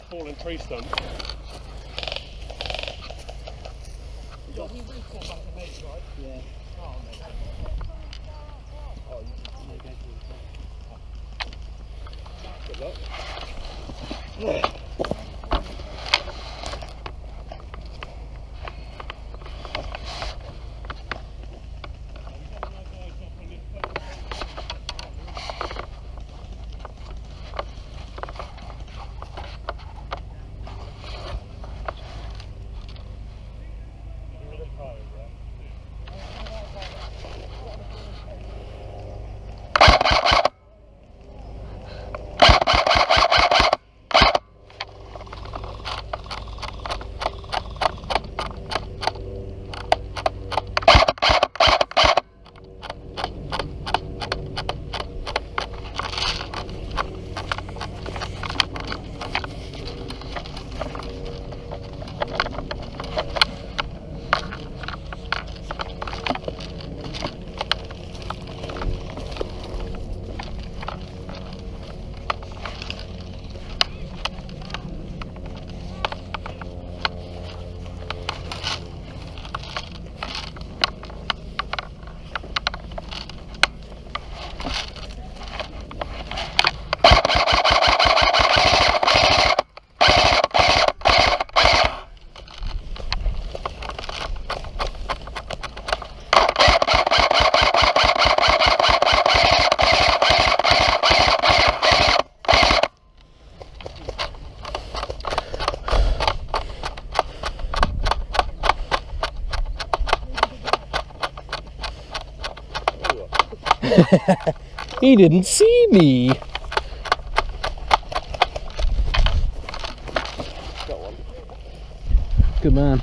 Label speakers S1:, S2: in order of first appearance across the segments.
S1: fallen tree stump.
S2: John, you recall back at Nate, right? Yeah. Oh, mate. Oh, you can go. Good luck. Yeah.
S3: He didn't see me.
S1: Got one.
S3: Good man.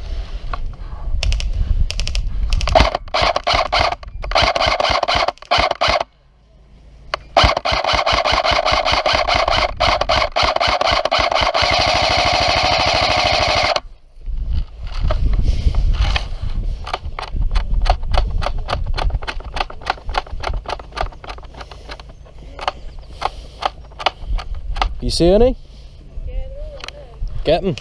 S3: You see any?
S4: Yeah, they're all right there.
S3: Get them.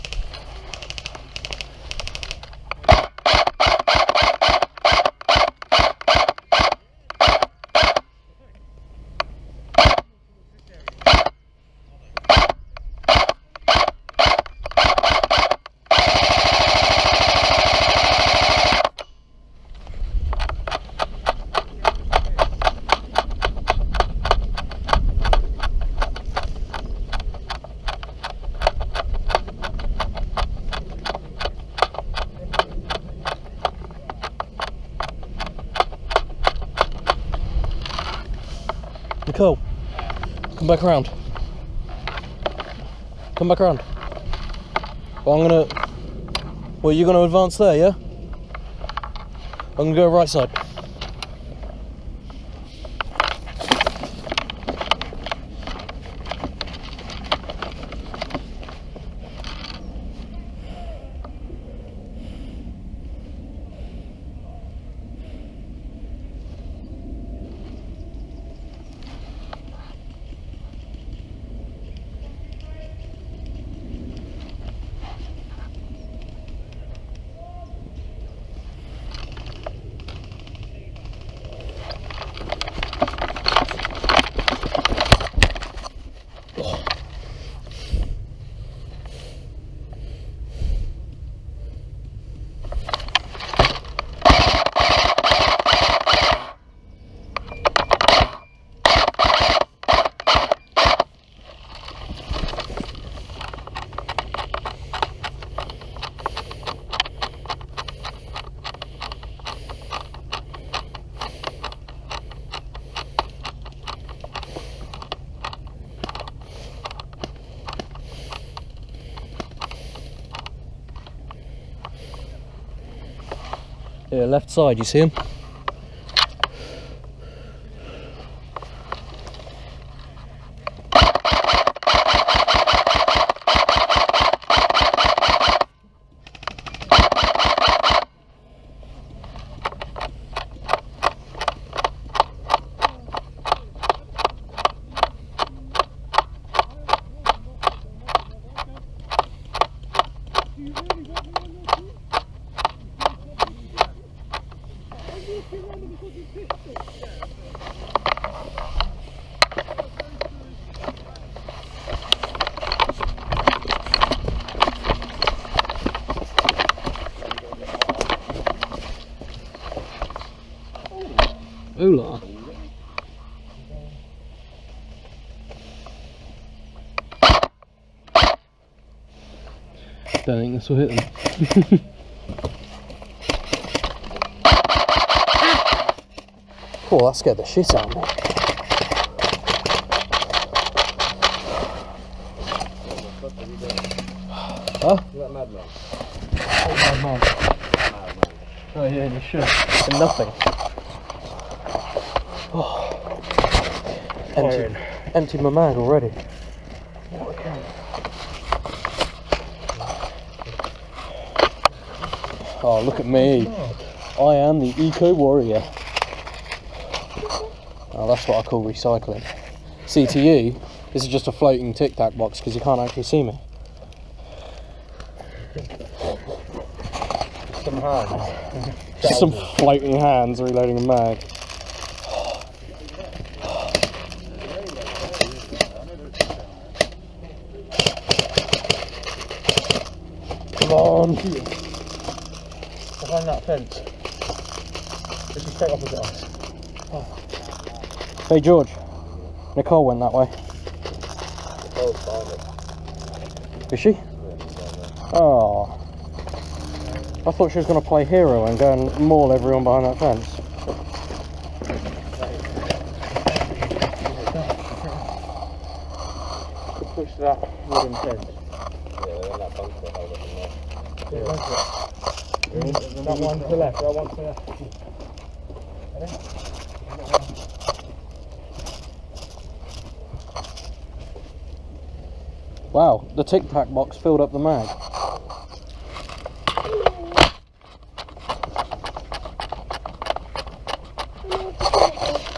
S3: Nicole, come back around. Come back around. Well, you're gonna advance there, yeah? I'm gonna go right side. Yeah, left side, you see him? Oola. Don't think this will hit them. Oh, that scared the shit out of me. Huh?
S2: Madman.
S3: Oh, madman. Oh yeah, you should. And nothing. Oh. Emptied my mag already. Oh, look at me. I am the eco warrior. Oh, that's what I call recycling. See, to you, this is just a floating tic tac box because you can't actually see me.
S2: Some hands.
S3: Just some floating hands reloading a mag. Come on.
S2: Behind that fence. This is straight opposite us.
S3: Oh. Hey George, Nicole went that way.
S2: Nicole's behind it.
S3: Is she?
S2: Yeah, she's down there.
S3: Oh. I thought she was going to play hero and go and maul everyone behind that fence.
S2: Push that wooden fence. Yeah, they're in that bunker held up in there. Yeah, that one to the left, that one to the left.
S3: Wow, the tic tac box filled up the mag.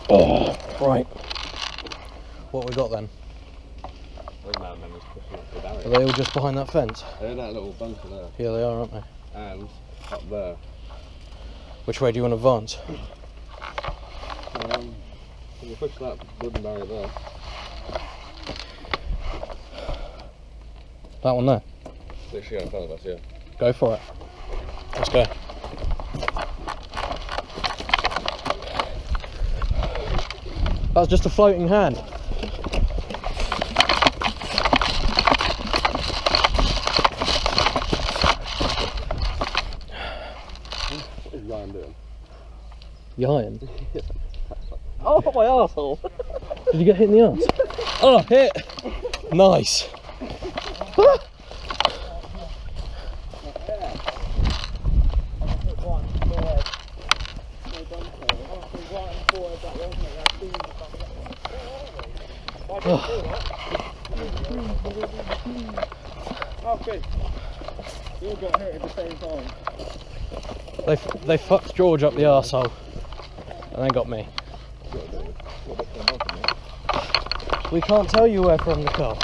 S3: Oh, right. What we got then? Are they all just behind that fence?
S2: They're in that little bunker there.
S3: Yeah, they are, aren't they?
S2: And up there.
S3: Which way do you want to advance?
S2: Can you push that wooden barrier there?
S3: That one there?
S2: Literally in front of us, yeah.
S3: Go for it. Let's go. That was just a floating hand.
S2: What is Ryan doing?
S3: You iron? Oh, my arsehole! Did you get hit in the arse? Oh, hit! Nice!
S2: Oh, Chris, you all got hit at the same time.
S3: They fucked George up the arsehole and then got me. We can't tell you where from the car.